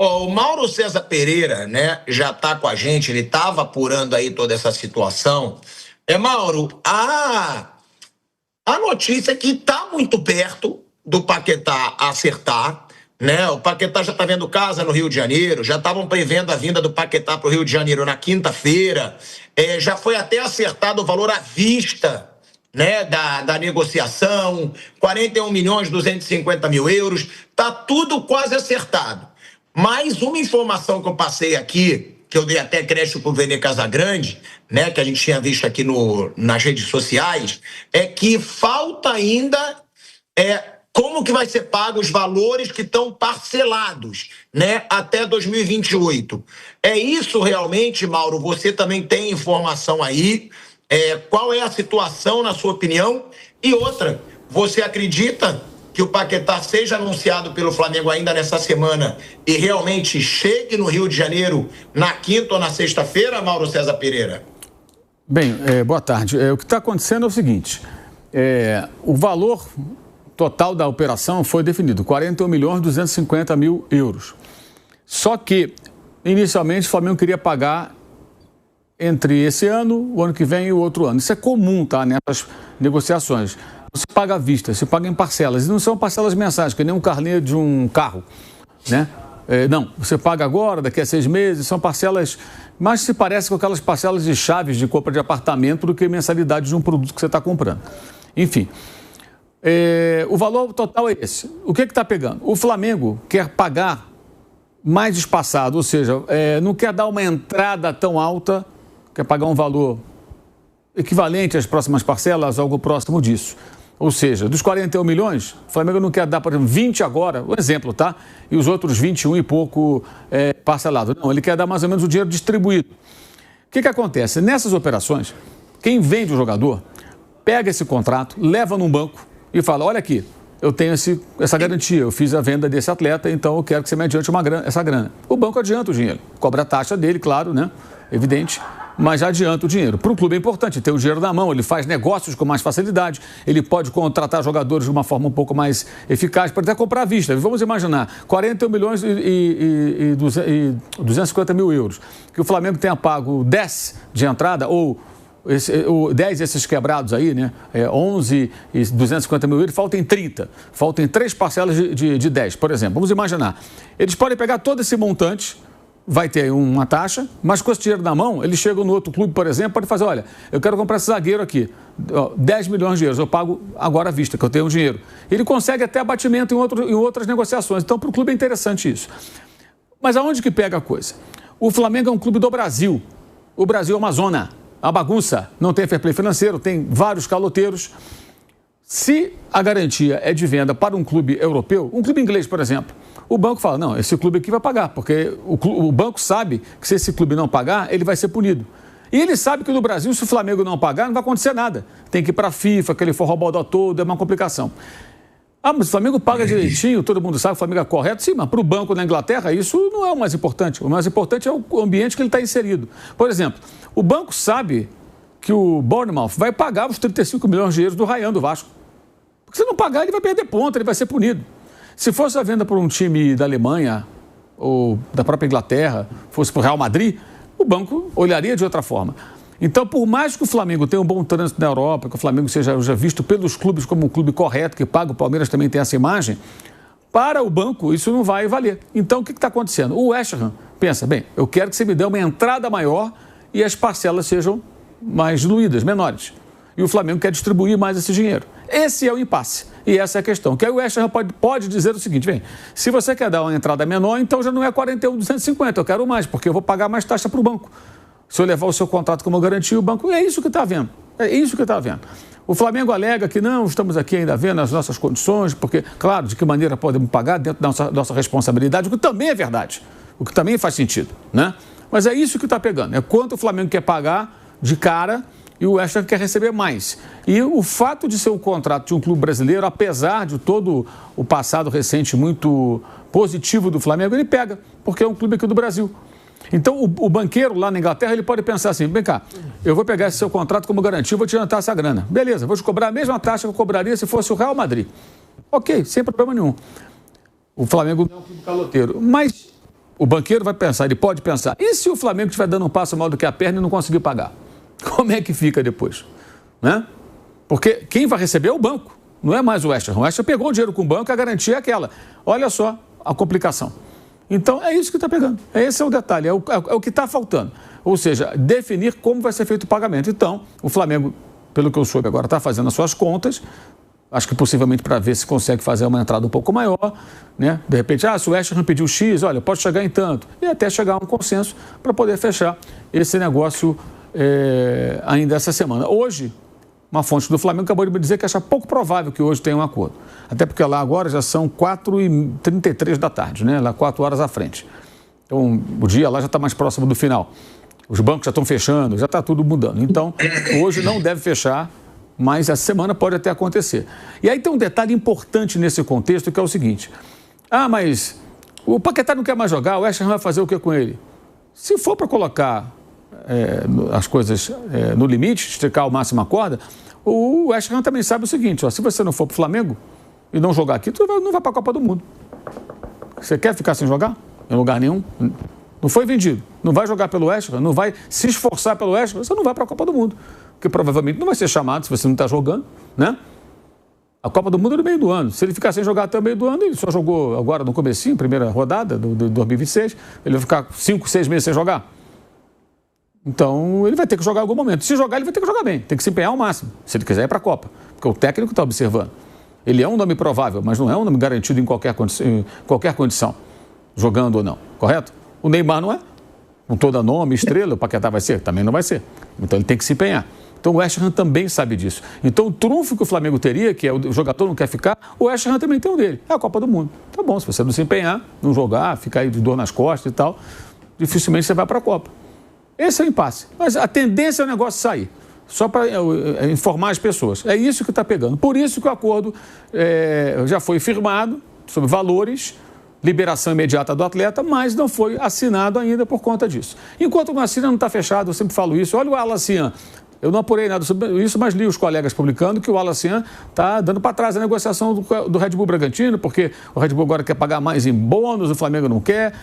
O Mauro César Pereira, né, já está com a gente, ele estava apurando aí toda essa situação. Mauro, a notícia é que está muito perto do Paquetá acertar, né? O Paquetá já está vendo casa no Rio de Janeiro, já estavam prevendo a vinda do Paquetá para o Rio de Janeiro na quinta-feira, já foi até acertado o valor à vista, né, da negociação, 41.250.000 euros, está tudo quase acertado. Mas uma informação que eu passei aqui, que eu dei até crédito para o Vene Casagrande, né, que a gente tinha visto aqui nas redes sociais, é que falta ainda como que vai ser pago os valores que estão parcelados, né, até 2028. É isso realmente, Mauro? Você também tem informação aí? Qual é a situação, na sua opinião? E outra, você acredita que o Paquetá seja anunciado pelo Flamengo ainda nessa semana e realmente chegue no Rio de Janeiro na quinta ou na sexta-feira, Mauro César Pereira? Bem, boa tarde. O que está acontecendo é o seguinte, o valor total da operação foi definido, 41.250.000 euros. Só que, inicialmente, o Flamengo queria pagar entre esse ano, o ano que vem e o outro ano. Isso é comum, tá, nessas negociações. Você paga à vista, você paga em parcelas. E não são parcelas mensais, que nem um carnê de um carro, né? Não, você paga agora, daqui a 6 meses, são parcelas, mais se parece com aquelas parcelas de chaves de compra de apartamento do que mensalidade de um produto que você está comprando. Enfim, o valor total é esse. O que está pegando? O Flamengo quer pagar mais espaçado, ou seja, não quer dar uma entrada tão alta, quer pagar um valor equivalente às próximas parcelas, algo próximo disso. Ou seja, dos 41 milhões, o Flamengo não quer dar, por exemplo, 20 agora, um exemplo, tá? E os outros 21 e pouco parcelado. Não, ele quer dar mais ou menos o dinheiro distribuído. O que acontece? Nessas operações, quem vende o jogador, pega esse contrato, leva num banco e fala, olha aqui, eu tenho essa garantia, eu fiz a venda desse atleta, então eu quero que você me adiante essa grana. O banco adianta o dinheiro, cobra a taxa dele, claro, né? Evidente. Mas já adianta o dinheiro. Para o clube é importante ter o dinheiro na mão, ele faz negócios com mais facilidade, ele pode contratar jogadores de uma forma um pouco mais eficaz, pode até comprar à vista. Vamos imaginar, 41 milhões e 250 mil euros, que o Flamengo tenha pago 10 de entrada, ou 10 esses quebrados aí, né? 11 e 250 mil euros, faltam 30. Faltam 3 parcelas de 10, por exemplo. Vamos imaginar. Eles podem pegar todo esse montante, vai ter uma taxa, mas com esse dinheiro na mão, eles chegam no outro clube, por exemplo, pode fazer, olha, eu quero comprar esse zagueiro aqui, 10 milhões de euros, eu pago agora à vista, que eu tenho dinheiro. Ele consegue até abatimento em outras negociações, então para o clube é interessante isso. Mas aonde que pega a coisa? O Flamengo é um clube do Brasil, o Brasil é uma zona, a bagunça, não tem fair play financeiro, tem vários caloteiros. Se a garantia é de venda para um clube europeu, um clube inglês, por exemplo, o banco fala, não, esse clube aqui vai pagar, porque o banco sabe que se esse clube não pagar, ele vai ser punido. E ele sabe que no Brasil, se o Flamengo não pagar, não vai acontecer nada. Tem que ir para a FIFA, aquele forrobodó todo, é uma complicação. Mas o Flamengo paga direitinho, todo mundo sabe que o Flamengo é correto. Sim, mas para o banco na Inglaterra, isso não é o mais importante. O mais importante é o ambiente que ele está inserido. Por exemplo, o banco sabe que o Bournemouth vai pagar os 35 milhões de euros do Ryan do Vasco. Porque se não pagar, ele vai perder ponto, ele vai ser punido. Se fosse a venda por um time da Alemanha ou da própria Inglaterra, fosse para o Real Madrid, o banco olharia de outra forma. Então, por mais que o Flamengo tenha um bom trânsito na Europa, que o Flamengo seja visto pelos clubes como um clube correto, que paga, o Palmeiras também tem essa imagem, para o banco isso não vai valer. Então, o que está acontecendo? O West Ham pensa, bem, eu quero que você me dê uma entrada maior e as parcelas sejam mais diluídas, menores. E o Flamengo quer distribuir mais esse dinheiro. Esse é o impasse. E essa é a questão. Que aí o West Ham pode dizer o seguinte, bem, se você quer dar uma entrada menor, então já não é 41.250, eu quero mais, porque eu vou pagar mais taxa para o banco. Se eu levar o seu contrato como garantia, o banco... É isso que está vendo. É isso que está vendo. O Flamengo alega que não, estamos aqui ainda vendo as nossas condições, porque, claro, de que maneira podemos pagar dentro da nossa responsabilidade, o que também é verdade, o que também faz sentido, né? Mas é isso que está pegando. É quanto o Flamengo quer pagar de cara e o West Ham quer receber mais. E o fato de ser um contrato de um clube brasileiro, apesar de todo o passado recente muito positivo do Flamengo, ele pega, porque é um clube aqui do Brasil. Então, o banqueiro lá na Inglaterra, ele pode pensar assim, vem cá, eu vou pegar esse seu contrato como garantia, vou te adiantar essa grana. Beleza, vou te cobrar a mesma taxa que eu cobraria se fosse o Real Madrid. Ok, sem problema nenhum. O Flamengo não é um clube caloteiro, mas o banqueiro vai pensar, ele pode pensar, e se o Flamengo estiver dando um passo maior do que a perna e não conseguir pagar? Como é que fica depois? Né? Porque quem vai receber é o banco, não é mais o West Ham. O West Ham pegou o dinheiro com o banco, a garantia é aquela. Olha só a complicação. Então, é isso que está pegando. Esse é o detalhe, é o que está faltando. Ou seja, definir como vai ser feito o pagamento. Então, o Flamengo, pelo que eu soube agora, está fazendo as suas contas, acho que possivelmente para ver se consegue fazer uma entrada um pouco maior, né? De repente, se o West Ham pediu X, olha, pode chegar em tanto. E até chegar a um consenso para poder fechar esse negócio ainda essa semana. Hoje, uma fonte do Flamengo acabou de me dizer que acha pouco provável que hoje tenha um acordo. Até porque lá agora já são 4h33 da tarde, né? Lá 4 horas à frente. Então, o dia lá já está mais próximo do final. Os bancos já estão fechando, já está tudo mudando. Então, hoje não deve fechar, mas essa semana pode até acontecer. E aí tem um detalhe importante nesse contexto, que é o seguinte. Mas o Paquetá não quer mais jogar, o West Ham vai fazer o que com ele? Se for para colocar as coisas no limite, esticar ao máximo a corda, o West Ham também sabe o seguinte, se você não for para o Flamengo e não jogar aqui, tu não vai para a Copa do Mundo. Você quer ficar sem jogar? Em lugar nenhum? Não foi vendido. Não vai jogar pelo West Ham, não vai se esforçar pelo West Ham, você não vai para a Copa do Mundo. Porque provavelmente não vai ser chamado se você não está jogando, né? A Copa do Mundo é no meio do ano. Se ele ficar sem jogar até o meio do ano, ele só jogou agora no comecinho, primeira rodada do 2026, ele vai ficar 5, 6 meses sem jogar. Então, ele vai ter que jogar em algum momento. Se jogar, ele vai ter que jogar bem, tem que se empenhar ao máximo, se ele quiser ir para a Copa. Porque o técnico está observando. Ele é um nome provável, mas não é um nome garantido em qualquer condição, jogando ou não, correto? O Neymar não é. Com toda nome, estrela, o Paquetá vai ser? Também não vai ser. Então, ele tem que se empenhar. Então, o West Ham também sabe disso. Então, o trunfo que o Flamengo teria, que é o jogador não quer ficar, o West Ham também tem um dele. É a Copa do Mundo. Tá bom, se você não se empenhar, não jogar, ficar aí de dor nas costas e tal, dificilmente você vai para a Copa. Esse é o impasse. Mas a tendência é o negócio sair. Só para informar as pessoas. É isso que está pegando. Por isso que o acordo já foi firmado sobre valores, liberação imediata do atleta, mas não foi assinado ainda por conta disso. Enquanto não assina, não está fechado, eu sempre falo isso. Olha o Alassian. Eu não apurei nada sobre isso, mas li os colegas publicando que o Alassian está dando para trás a negociação do Red Bull Bragantino, porque o Red Bull agora quer pagar mais em bônus, o Flamengo não quer.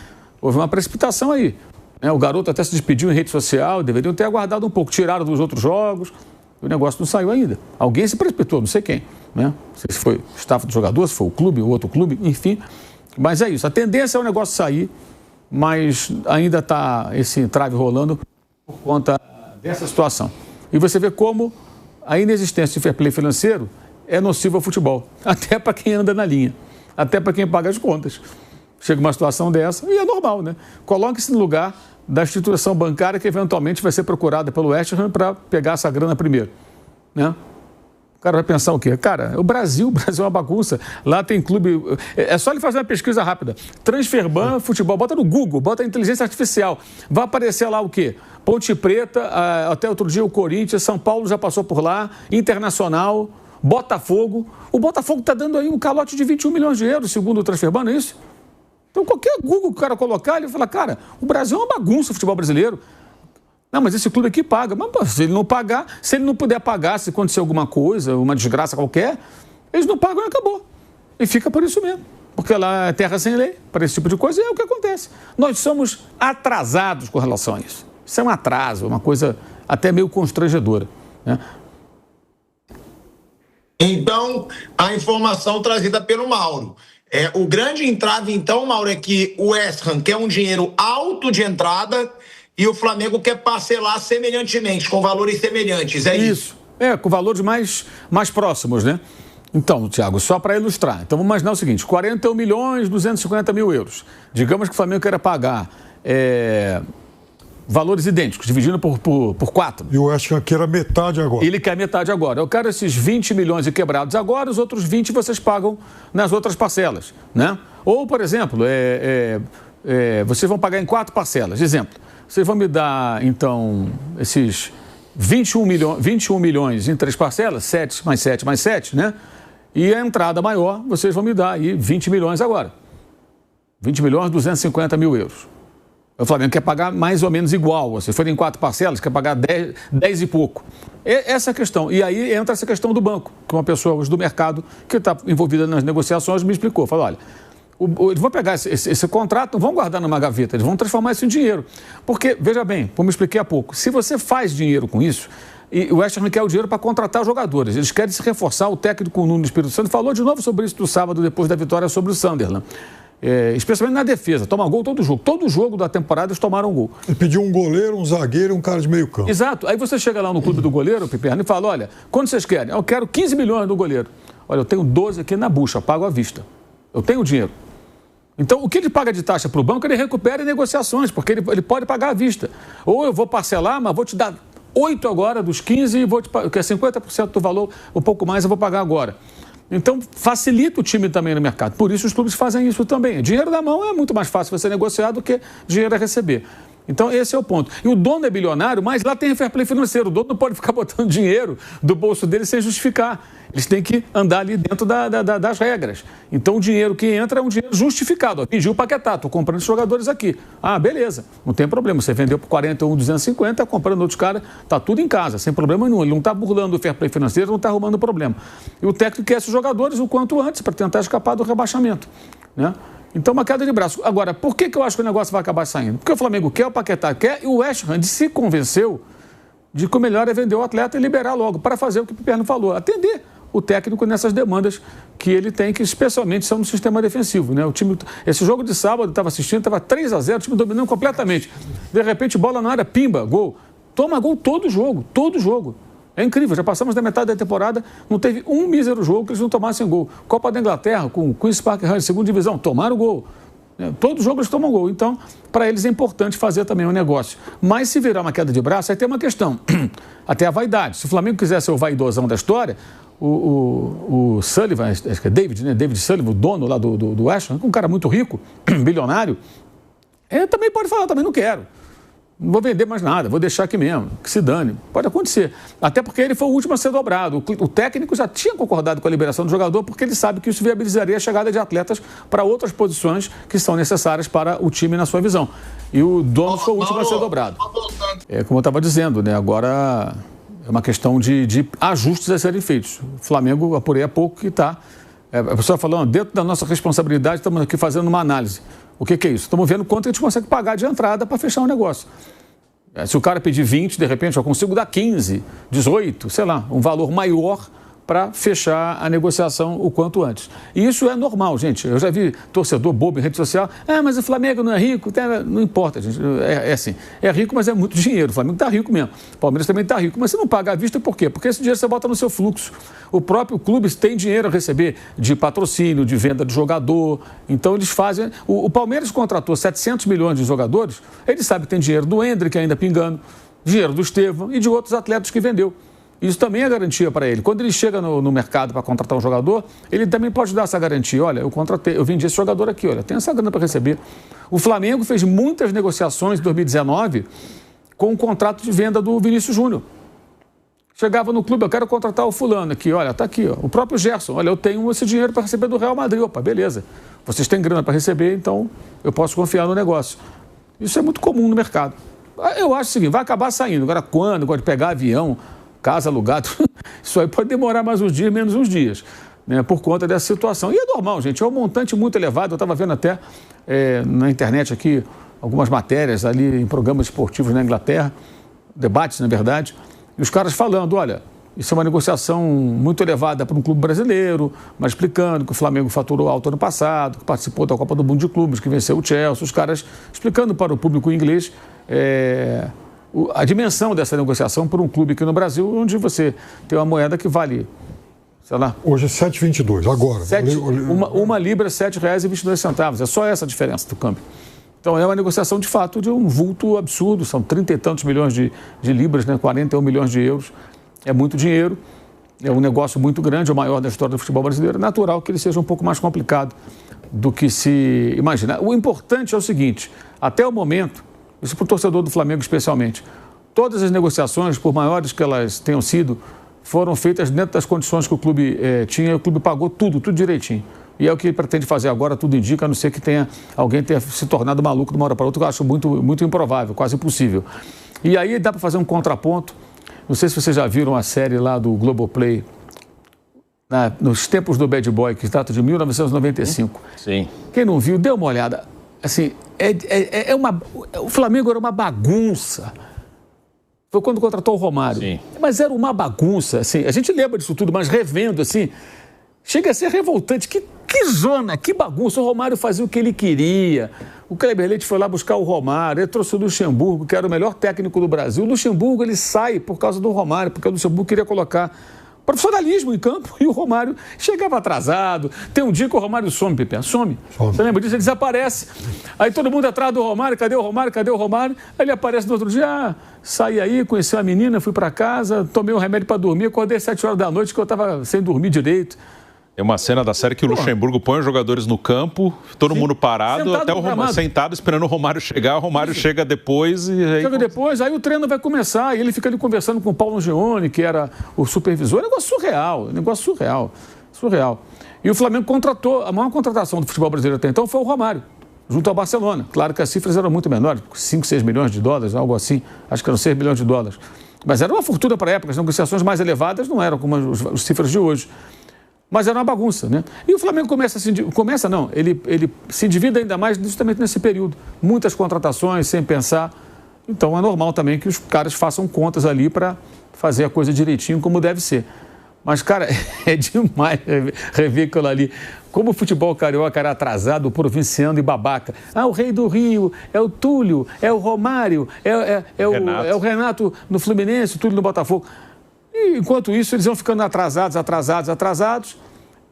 Houve uma precipitação aí. O garoto até se despediu em rede social, deveriam ter aguardado um pouco, tiraram dos outros jogos, o negócio não saiu ainda. Alguém se precipitou, não sei quem, né? Não sei se foi o staff do jogador, se foi o clube, o outro clube, enfim. Mas é isso, a tendência é o negócio sair, mas ainda está esse entrave rolando por conta dessa situação. E você vê como a inexistência de fair play financeiro é nociva ao futebol, até para quem anda na linha, até para quem paga as contas. Chega uma situação dessa, e é normal, né? Coloque-se no lugar da instituição bancária que eventualmente vai ser procurada pelo West Ham para pegar essa grana primeiro, né? O cara vai pensar o quê? Cara, o Brasil é uma bagunça. Lá tem clube... É só ele fazer uma pesquisa rápida. Transferban, futebol, bota no Google, bota inteligência artificial. Vai aparecer lá o quê? Ponte Preta, até outro dia o Corinthians, São Paulo já passou por lá, Internacional, Botafogo. O Botafogo está dando aí um calote de 21 milhões de euros, segundo o Transferban, não é isso? Então, qualquer Google que o cara colocar, ele vai falar, cara, o Brasil é uma bagunça, o futebol brasileiro. Não, mas esse clube aqui paga. Mas pô, se ele não pagar, se ele não puder pagar, se acontecer alguma coisa, uma desgraça qualquer, eles não pagam e acabou. E fica por isso mesmo. Porque lá é terra sem lei, para esse tipo de coisa, e é o que acontece. Nós somos atrasados com relação a isso. Isso é um atraso, uma coisa até meio constrangedora, né? Então, a informação trazida pelo Mauro. O grande entrave, então, Mauro, é que o West Ham quer um dinheiro alto de entrada e o Flamengo quer parcelar semelhantemente, com valores semelhantes, é isso? Com valores mais próximos, né? Então, Thiago, só para ilustrar. Então, vamos imaginar o seguinte, 41 milhões 250 mil euros. Digamos que o Flamengo queira pagar valores idênticos, dividindo por 4. E o West Ham quer a metade agora. Ele quer a metade agora. Eu quero esses 20 milhões e quebrados agora, os outros 20 vocês pagam nas outras parcelas, né? Ou, por exemplo, vocês vão pagar em 4 parcelas. Exemplo, vocês vão me dar, então, esses 21 milhões em 3 parcelas, 7 mais 7 mais 7, né? E a entrada maior, vocês vão me dar aí 20 milhões agora. 20 milhões e 250 mil euros. O Flamengo quer pagar mais ou menos igual. Se for em 4 parcelas, quer pagar 10 e pouco. Essa é a questão. E aí entra essa questão do banco, que uma pessoa hoje do mercado que está envolvida nas negociações me explicou. Falou, olha, Eles vão pegar esse contrato, não vão guardar numa gaveta, eles vão transformar isso em dinheiro. Porque, veja bem, como eu expliquei há pouco, se você faz dinheiro com isso, e o West Ham quer o dinheiro para contratar jogadores, eles querem se reforçar. O técnico Nuno Espírito Santo falou de novo sobre isso no sábado, depois da vitória sobre o Sunderland. Especialmente na defesa, toma gol todo jogo. Todo jogo da temporada eles tomaram gol. Ele pediu um goleiro, um zagueiro e um cara de meio campo. Exato. Aí você chega lá no clube do goleiro, Piperno, e fala, olha, quanto vocês querem? Eu quero 15 milhões do goleiro. Olha, eu tenho 12 aqui na bucha, pago à vista. Eu tenho dinheiro. Então, o que ele paga de taxa para o banco, ele recupera em negociações, porque ele pode pagar à vista. Ou eu vou parcelar, mas vou te dar 8 agora dos 15 e vou te pagar, que é 50% do valor, um pouco mais eu vou pagar agora. Então, facilita o time também no mercado. Por isso, os clubes fazem isso também. Dinheiro na mão é muito mais fácil você negociar do que dinheiro a receber. Então, esse é o ponto. E o dono é bilionário, mas lá tem fair play financeiro. O dono não pode ficar botando dinheiro do bolso dele sem justificar. Eles têm que andar ali dentro das regras. Então, o dinheiro que entra é um dinheiro justificado. Pediu o Paquetá, estou comprando esses jogadores aqui. Ah, beleza, não tem problema. Você vendeu por 41,250, comprando outros caras, está tudo em casa, sem problema nenhum. Ele não está burlando o fair play financeiro, não está arrumando problema. E o técnico quer esses jogadores o quanto antes para tentar escapar do rebaixamento, né? Então, uma queda de braço. Agora, por que eu acho que o negócio vai acabar saindo? Porque o Flamengo quer, o Paquetá quer, e o West Ham se convenceu de que o melhor é vender o atleta e liberar logo, para fazer o que o Piperno falou, atender o técnico nessas demandas que ele tem, que especialmente são no sistema defensivo, né? O time, esse jogo de sábado, estava assistindo, estava 3-0, o time dominando completamente. De repente, bola na área, pimba, gol. Toma gol todo jogo, todo jogo. É incrível, já passamos da metade da temporada, não teve um mísero jogo que eles não tomassem gol. Copa da Inglaterra, com o Queen's Park Rangers, segunda divisão, tomaram gol. Todo jogo eles tomam gol. Então, para eles é importante fazer também o negócio. Mas se virar uma queda de braço, aí tem uma questão. Até a vaidade. Se o Flamengo quiser ser o vaidosão da história, o Sullivan, acho que é David, né? David Sullivan, o dono lá do West Ham, um cara muito rico, bilionário, também pode falar, também não quero. Não vou vender mais nada, vou deixar aqui mesmo, que se dane. Pode acontecer. Até porque ele foi o último a ser dobrado. O técnico já tinha concordado com a liberação do jogador, porque ele sabe que isso viabilizaria a chegada de atletas para outras posições que são necessárias para o time na sua visão. E o dono foi o último a ser dobrado. Como eu estava dizendo, né? Agora é uma questão de ajustes a serem feitos. O Flamengo, apurei há pouco, que está... A pessoa falando, dentro da nossa responsabilidade, estamos aqui fazendo uma análise. O que é isso? Estamos vendo quanto a gente consegue pagar de entrada para fechar o negócio. Se o cara pedir 20, de repente eu consigo dar 15, 18, sei lá, um valor maior para fechar a negociação o quanto antes. E isso é normal, gente. Eu já vi torcedor bobo em rede social. Mas o Flamengo não é rico? Não importa, gente. É assim. É rico, mas é muito dinheiro. O Flamengo está rico mesmo. O Palmeiras também está rico. Mas você não paga à vista por quê? Porque esse dinheiro você bota no seu fluxo. O próprio clube tem dinheiro a receber de patrocínio, de venda de jogador. Então eles fazem... O Palmeiras contratou 700 milhões de jogadores. Ele sabe que tem dinheiro do Endrick ainda pingando, dinheiro do Estevão e de outros atletas que vendeu. Isso também é garantia para ele. Quando ele chega no mercado para contratar um jogador, ele também pode dar essa garantia. Olha, eu vendi esse jogador aqui, olha, tem essa grana para receber. O Flamengo fez muitas negociações em 2019 com o contrato de venda do Vinícius Júnior. Chegava no clube, eu quero contratar o fulano aqui, olha, tá aqui, ó. O próprio Gerson, olha, eu tenho esse dinheiro para receber do Real Madrid. Opa, beleza. Vocês têm grana para receber, então eu posso confiar no negócio. Isso é muito comum no mercado. Eu acho o seguinte, vai acabar saindo. Agora, quando? Agora de pegar avião, casa alugada, isso aí pode demorar mais uns dias, menos uns dias, né, por conta dessa situação. E é normal, gente, é um montante muito elevado. Eu estava vendo até na internet aqui algumas matérias ali em programas esportivos na Inglaterra, debates, na verdade, e os caras falando, olha, isso é uma negociação muito elevada para um clube brasileiro, mas explicando que o Flamengo faturou alto ano passado, que participou da Copa do Mundo de Clubes, que venceu o Chelsea, os caras explicando para o público inglês a dimensão dessa negociação por um clube aqui no Brasil, onde você tem uma moeda que vale, sei lá... Hoje é 7,22, agora. Uma libra é R$ 7,22. É só essa a diferença do câmbio. Então, é uma negociação, de fato, de um vulto absurdo. São 30 e tantos milhões de libras, né? 41 milhões de euros. É muito dinheiro. É um negócio muito grande, o maior da história do futebol brasileiro. É natural que ele seja um pouco mais complicado do que se imagina. O importante é o seguinte, até o momento, isso para o torcedor do Flamengo especialmente, todas as negociações, por maiores que elas tenham sido, foram feitas dentro das condições que o clube tinha, e o clube pagou tudo direitinho. E é o que ele pretende fazer agora, tudo indica, a não ser que alguém tenha se tornado maluco de uma hora para outra, que eu acho muito, muito improvável, quase impossível. E aí dá para fazer um contraponto. Não sei se vocês já viram a série lá do Globoplay, nos tempos do Bad Boy, que trata de 1995. Sim. Quem não viu, dê uma olhada. Assim, o Flamengo era uma bagunça. Foi quando contratou o Romário. Sim. Mas era uma bagunça, assim. A gente lembra disso tudo, mas revendo, assim, chega a ser revoltante. Que zona, que bagunça. O Romário fazia o que ele queria. O Kleber Leite foi lá buscar o Romário. Ele trouxe o Luxemburgo, que era o melhor técnico do Brasil. O Luxemburgo, ele sai por causa do Romário, porque o Luxemburgo queria colocar profissionalismo em campo, e o Romário chegava atrasado. Tem um dia que o Romário some, Pepe, some. Você lembra disso? Ele desaparece. Aí todo mundo atrás do Romário, cadê o Romário, cadê o Romário? Aí ele aparece no outro dia, saí aí, conheci uma menina, fui para casa, tomei um remédio para dormir, acordei às 7 horas da noite, que eu estava sem dormir direito. É uma cena da série que o Luxemburgo põe os jogadores no campo, todo mundo parado, Sentado até o Romário sentado esperando o Romário chegar. O Romário chega depois e aí... Chega depois, aí o treino vai começar e ele fica ali conversando com o Paulo Angione, que era o supervisor. Negócio surreal. E o Flamengo contratou, a maior contratação do futebol brasileiro até então foi o Romário, junto ao Barcelona. Claro que as cifras eram muito menores, 5, 6 milhões de dólares, algo assim. Acho que eram 6 milhões de dólares. Mas era uma fortuna para a época, as negociações mais elevadas não eram como as cifras de hoje. Mas era uma bagunça, né? E o Flamengo ele se endivida ainda mais justamente nesse período. Muitas contratações, sem pensar. Então é normal também que os caras façam contas ali para fazer a coisa direitinho como deve ser. Mas, cara, é demais rever aquilo ali. Como o futebol carioca era atrasado, provinciano e babaca. Ah, o Rei do Rio, é o Túlio, é o Romário, é o Renato no Fluminense, o Túlio no Botafogo. E, enquanto isso, eles vão ficando atrasados.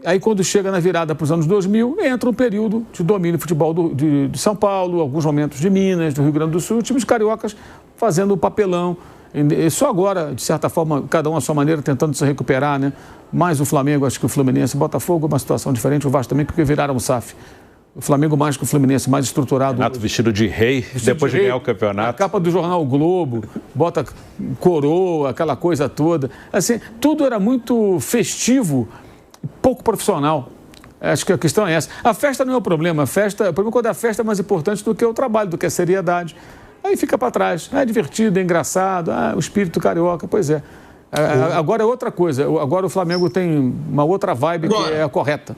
Aí, quando chega na virada para os anos 2000, entra um período de domínio do futebol de São Paulo, alguns momentos de Minas, do Rio Grande do Sul, times cariocas fazendo o papelão. E só agora, de certa forma, cada um à sua maneira, tentando se recuperar, né? Mais o Flamengo, acho que o Fluminense, o Botafogo, uma situação diferente, o Vasco também, porque viraram o SAF. O Flamengo mais que o Fluminense, mais estruturado. Renato vestido de rei, depois de ganhar o campeonato. A capa do jornal o Globo, bota coroa, aquela coisa toda. Assim, tudo era muito festivo, pouco profissional. Acho que a questão é essa. A festa não é o problema. O problema é quando a festa é mais importante do que o trabalho, do que a seriedade. Aí fica para trás. É divertido, é engraçado. O espírito carioca, pois é. Agora é outra coisa. Agora o Flamengo tem uma outra vibe que é a correta.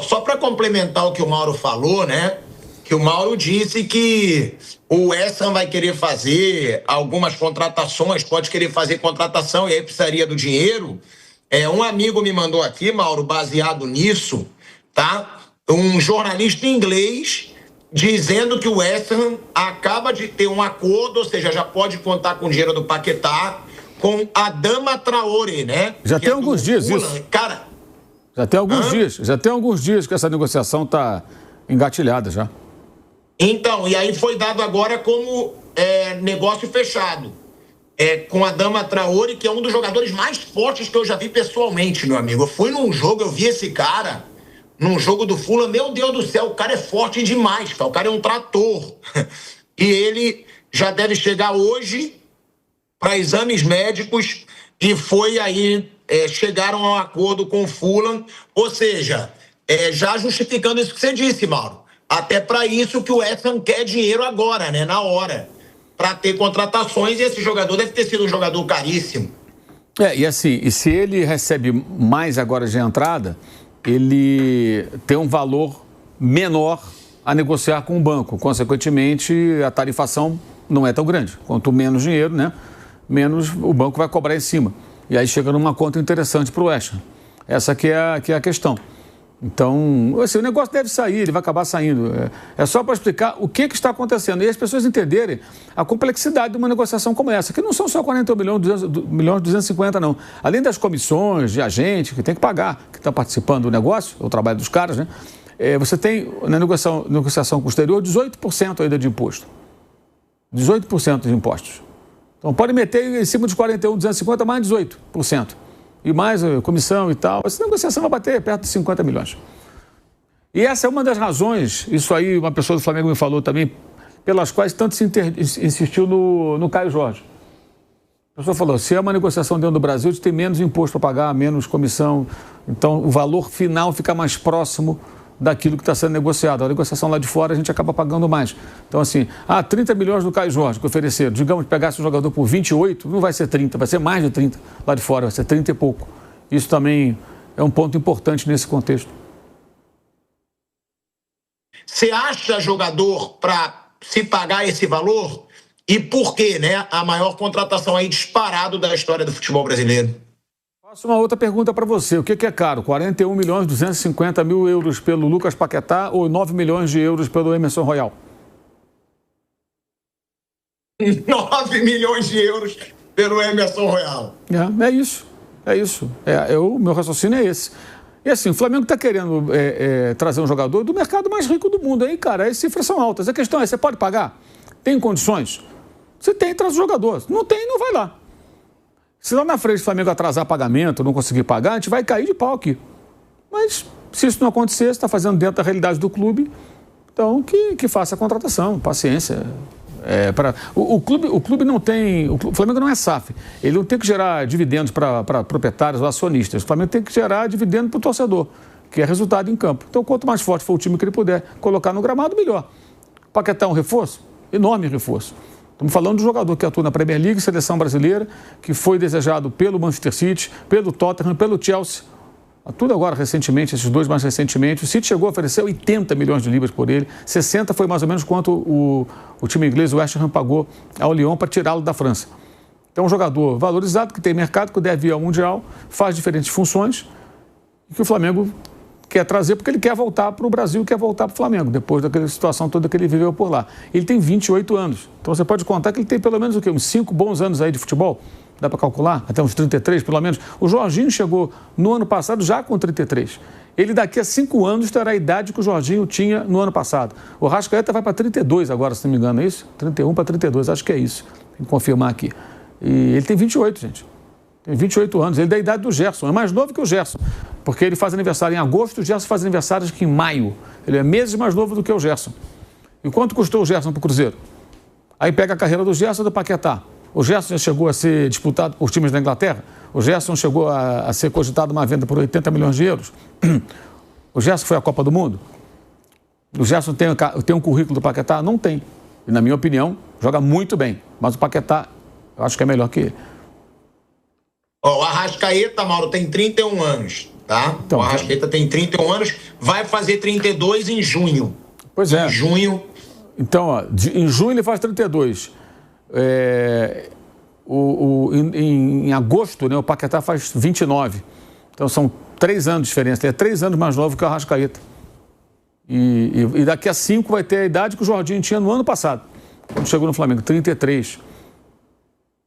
Só para complementar o que o Mauro falou, né? Que o Mauro disse que o West Ham vai querer fazer algumas contratações, pode querer fazer contratação e aí precisaria do dinheiro. Um amigo me mandou aqui, Mauro, baseado nisso, tá? Um jornalista inglês dizendo que o West Ham acaba de ter um acordo, ou seja, já pode contar com o dinheiro do Paquetá, com a Adama Traoré, né? Já tem alguns dias isso. Cara... Já tem alguns dias que essa negociação está engatilhada já. Então, e aí foi dado agora como negócio fechado. Com a Adama Traoré, que é um dos jogadores mais fortes que eu já vi pessoalmente, meu amigo. Eu fui num jogo, eu vi esse cara, num jogo do Fulham, meu Deus do céu, o cara é forte demais, cara. O cara é um trator. E ele já deve chegar hoje para exames médicos e foi aí... chegaram a um acordo com o Fulham, ou seja, já justificando isso que você disse, Mauro. Até para isso que o West Ham quer dinheiro agora, né? Na hora, para ter contratações, e esse jogador deve ter sido um jogador caríssimo. E assim, e se ele recebe mais agora de entrada, ele tem um valor menor a negociar com o banco. Consequentemente, a tarifação não é tão grande. Quanto menos dinheiro, né? Menos o banco vai cobrar em cima. E aí chega numa conta interessante para o West Ham. Essa que é a questão. Então, assim, o negócio deve sair, ele vai acabar saindo. É só para explicar o que está acontecendo. E as pessoas entenderem a complexidade de uma negociação como essa, que não são só 41 milhões 250, não. Além das comissões de agente que tem que pagar, que estão participando do negócio, o trabalho dos caras, né? Você tem, na negociação com o exterior, 18% ainda de imposto. 18% de impostos. Então, pode meter em cima dos 41, 250, mais 18%. E mais comissão e tal. Essa negociação vai bater perto de 50 milhões. E essa é uma das razões, isso aí uma pessoa do Flamengo me falou também, pelas quais tanto se insistiu no Caio Jorge. A pessoa falou, se é uma negociação dentro do Brasil, a gente tem menos imposto para pagar, menos comissão. Então, o valor final fica mais próximo daquilo que está sendo negociado. A negociação lá de fora a gente acaba pagando mais. Então, assim, 30 milhões do Caio Jorge que ofereceram, digamos, pegasse um jogador por 28, não vai ser 30, vai ser mais de 30 lá de fora, vai ser 30 e pouco. Isso também é um ponto importante nesse contexto. Você acha jogador para se pagar esse valor? E por quê, né? A maior contratação aí disparado da história do futebol brasileiro. Faço uma outra pergunta para você. O que é caro? 41 milhões 250 mil euros pelo Lucas Paquetá ou 9 milhões de euros pelo Emerson Royal? 9 milhões de euros pelo Emerson Royal. É isso. É isso. O meu raciocínio é esse. E assim, o Flamengo está querendo trazer um jogador do mercado mais rico do mundo. Aí, cara, as cifras são altas. A questão é, você pode pagar? Tem condições? Você tem, traz o jogador. Não tem, não vai lá. Se lá na frente o Flamengo atrasar pagamento, não conseguir pagar, a gente vai cair de pau aqui. Mas se isso não acontecer, você está fazendo dentro da realidade do clube, então que faça a contratação, paciência. O clube não tem... O Flamengo não é SAF. Ele não tem que gerar dividendos para proprietários ou acionistas. O Flamengo tem que gerar dividendo para o torcedor, que é resultado em campo. Então, quanto mais forte for o time que ele puder colocar no gramado, melhor. O Paquetá é um reforço? Enorme reforço. Estamos falando de um jogador que atua na Premier League, seleção brasileira, que foi desejado pelo Manchester City, pelo Tottenham, pelo Chelsea. Tudo agora recentemente, esses dois mais recentemente. O City chegou a oferecer 80 milhões de libras por ele. 60 foi mais ou menos quanto o time inglês, o West Ham, pagou ao Lyon para tirá-lo da França. Então, um jogador valorizado, que tem mercado, que deve ir ao Mundial, faz diferentes funções, e que o Flamengo quer trazer porque ele quer voltar para o Brasil, quer voltar para o Flamengo, depois daquela situação toda que ele viveu por lá. Ele tem 28 anos, então você pode contar que ele tem pelo menos uns 5 bons anos aí de futebol, dá para calcular, até uns 33 pelo menos. O Jorginho chegou no ano passado já com 33. Ele daqui a 5 anos terá a idade que o Jorginho tinha no ano passado. O Arrascaeta vai para 32 agora, se não me engano, é isso? 31 para 32, acho que é isso. Tem que confirmar aqui. E ele tem 28, gente. Tem 28 anos, ele é da idade do Gerson, é mais novo que o Gerson, porque ele faz aniversário em agosto, o Gerson faz aniversário aqui em maio. Ele é meses mais novo do que o Gerson. E quanto custou o Gerson para o Cruzeiro? Aí pega a carreira do Gerson e do Paquetá. O Gerson já chegou a ser disputado por times da Inglaterra? O Gerson chegou a ser cogitado uma venda por 80 milhões de euros? O Gerson foi à Copa do Mundo? O Gerson tem um currículo do Paquetá? Não tem. E, na minha opinião, joga muito bem. Mas o Paquetá, eu acho que é melhor que ele. O Arrascaeta, Mauro, tem 31 anos, tá? Então, o Arrascaeta tem 31 anos, vai fazer 32 em junho. Pois é. Em junho. Então, ó, em junho ele faz 32. Em agosto, né, o Paquetá faz 29. Então, são 3 anos de diferença. Ele é 3 anos mais novo que o Arrascaeta. E daqui a 5 vai ter a idade que o Jorginho tinha no ano passado, quando chegou no Flamengo, 33.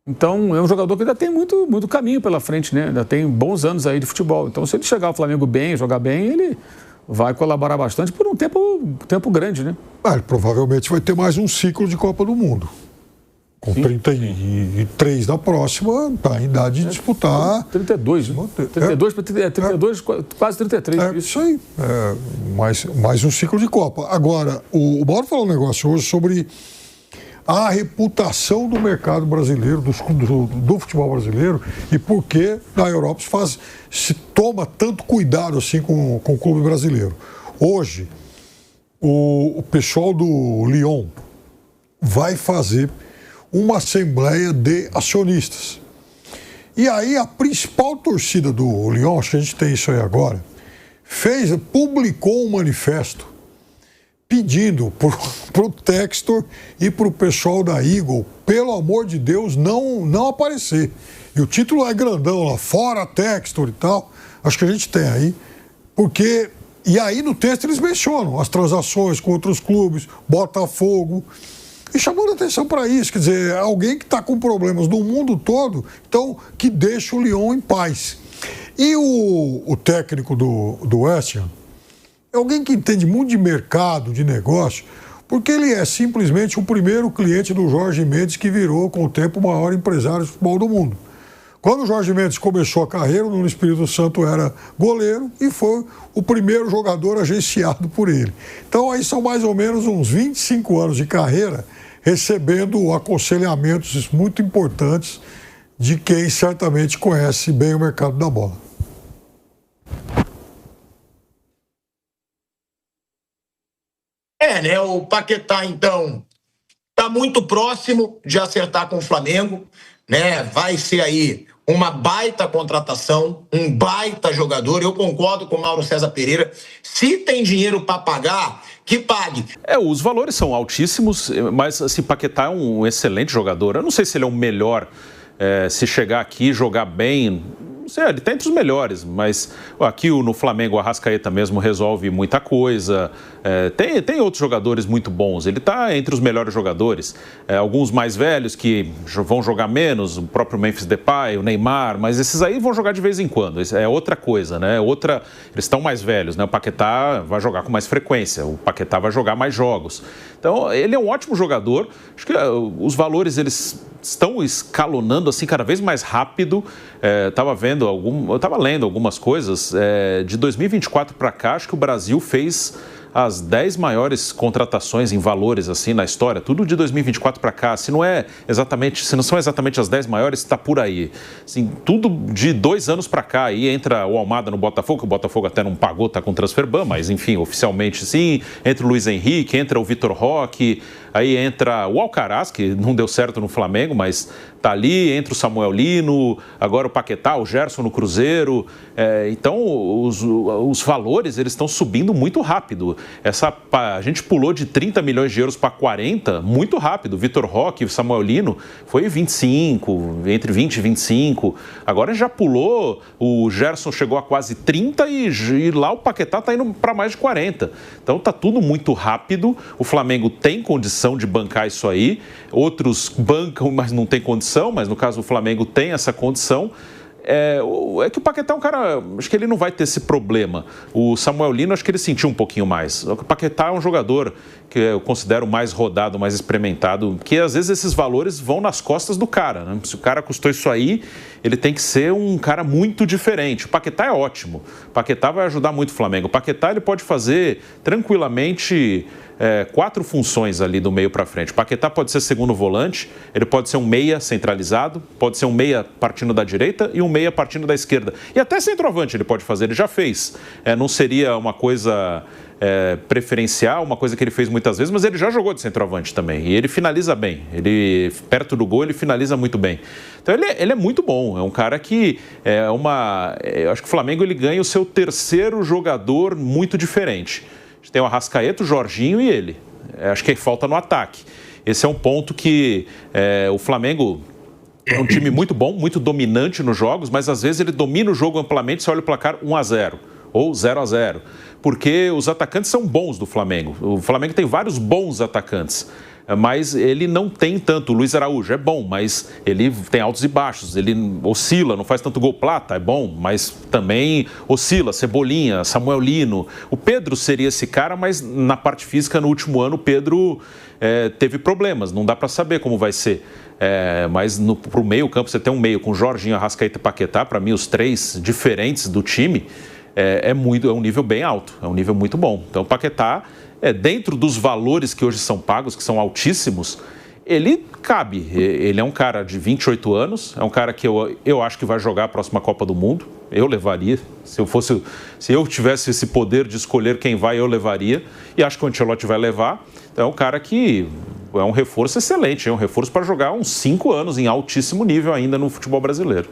Então, é um jogador que ainda tem muito caminho pela frente, né? Ainda tem bons anos aí de futebol. Então, se ele chegar ao Flamengo bem, jogar bem, ele vai colaborar bastante por um tempo grande, né? Ele provavelmente vai ter mais um ciclo de Copa do Mundo. Com 33 da próxima, está em idade de disputar. 32, né? 32, quase 33. Isso aí. Mais um ciclo de Copa. Agora, o Mauro falou um negócio hoje sobre a reputação do mercado brasileiro, do futebol brasileiro, e por que na Europa se toma tanto cuidado assim com o clube brasileiro. Hoje, o pessoal do Lyon vai fazer uma assembleia de acionistas. E aí a principal torcida do Lyon, acho que a gente tem isso aí agora, publicou um manifesto pedindo para o Textor e para o pessoal da Eagle, pelo amor de Deus, não aparecer. E o título é grandão lá, fora Textor e tal, acho que a gente tem aí, porque... E aí no texto eles mencionam as transações com outros clubes, Botafogo, e chamando atenção para isso, quer dizer, alguém que está com problemas no mundo todo, então que deixa o Lyon em paz. E o técnico do West Ham é alguém que entende muito de mercado, de negócio, porque ele é simplesmente o primeiro cliente do Jorge Mendes, que virou, com o tempo, o maior empresário de futebol do mundo. Quando o Jorge Mendes começou a carreira, o Nuno Espírito Santo era goleiro e foi o primeiro jogador agenciado por ele. Então, aí são mais ou menos uns 25 anos de carreira recebendo aconselhamentos muito importantes de quem certamente conhece bem o mercado da bola. Né? O Paquetá, então, está muito próximo de acertar com o Flamengo, né? Vai ser aí uma baita contratação, um baita jogador. Eu concordo com o Mauro César Pereira. Se tem dinheiro para pagar, que pague. Os valores são altíssimos, mas assim, Paquetá é um excelente jogador. Eu não sei se ele é o melhor, se chegar aqui e jogar bem. Não sei, ele está entre os melhores, mas aqui no Flamengo o Arrascaeta mesmo resolve muita coisa. Tem outros jogadores muito bons, ele está entre os melhores jogadores. Alguns mais velhos que vão jogar menos, o próprio Memphis Depay, o Neymar, mas esses aí vão jogar de vez em quando. Isso é outra coisa, né? Eles estão mais velhos, né? O Paquetá vai jogar com mais frequência, o Paquetá vai jogar mais jogos. Então, ele é um ótimo jogador. Acho que os valores, eles estão escalonando assim cada vez mais rápido. Eu estava lendo algumas coisas. De 2024 para cá, acho que o Brasil fez as 10 maiores contratações em valores assim na história, tudo de 2024 para cá. Se não são exatamente as 10 maiores, está por aí. Assim, tudo de 2 anos para cá. Aí entra o Almada no Botafogo, que o Botafogo até não pagou, está com transferban, mas enfim, oficialmente sim. Entra o Luiz Henrique, entra o Vitor Roque, aí entra o Alcaraz, que não deu certo no Flamengo, mas tá ali, entra o Samuel Lino, agora o Paquetá, o Gerson no Cruzeiro. Então, os valores, eles estão subindo muito rápido. A gente pulou de 30 milhões de euros para 40 muito rápido. O Vitor Roque, o Samuel Lino, foi 25, entre 20 e 25. Agora já pulou, o Gerson chegou a quase 30 e lá o Paquetá está indo para mais de 40. Então, tá tudo muito rápido. O Flamengo tem condição de bancar isso aí. Outros bancam, mas não tem condição. Mas no caso, o Flamengo tem essa condição. É que o Paquetá é um cara, acho que ele não vai ter esse problema. O Samuel Lino, acho que ele sentiu um pouquinho mais. O Paquetá é um jogador que eu considero mais rodado, mais experimentado, que às vezes esses valores vão nas costas do cara, né? Se o cara custou isso aí, ele tem que ser um cara muito diferente. O Paquetá é ótimo. O Paquetá vai ajudar muito o Flamengo. O Paquetá ele pode fazer tranquilamente 4 funções ali do meio para frente. O Paquetá pode ser segundo volante, ele pode ser um meia centralizado, pode ser um meia partindo da direita e um meia partindo da esquerda. E até centroavante ele pode fazer, ele já fez. Não seria uma coisa preferencial, uma coisa que ele fez muitas vezes, mas ele já jogou de centroavante também. E ele finaliza bem. Ele, perto do gol, ele finaliza muito bem. Então ele é muito bom. É um cara que eu acho que o Flamengo ele ganha o seu terceiro jogador muito diferente. Tem o Arrascaeta, o Jorginho e ele. Acho que falta no ataque. Esse é um ponto que o Flamengo é um time muito bom, muito dominante nos jogos, mas às vezes ele domina o jogo amplamente, você olha o placar 1-0 ou 0-0. Porque os atacantes são bons do Flamengo. O Flamengo tem vários bons atacantes. Mas ele não tem tanto. O Luiz Araújo é bom, mas ele tem altos e baixos, ele oscila, não faz tanto gol. Plata é bom, mas também oscila. Cebolinha, Samuel Lino. O Pedro seria esse cara, mas na parte física, no último ano, o Pedro teve problemas, não dá para saber como vai ser. Mas para o meio campo, você tem um meio com Jorginho, Arrascaeta e Paquetá, para mim os 3 diferentes do time, é um nível bem alto, é um nível muito bom. Então o Paquetá, dentro dos valores que hoje são pagos, que são altíssimos, ele cabe. Ele é um cara de 28 anos, é um cara que eu acho que vai jogar a próxima Copa do Mundo. Eu levaria. Se eu tivesse esse poder de escolher quem vai, eu levaria. E acho que o Ancelotti vai levar. Então é um cara que é um reforço excelente, é um reforço para jogar uns 5 anos em altíssimo nível ainda no futebol brasileiro.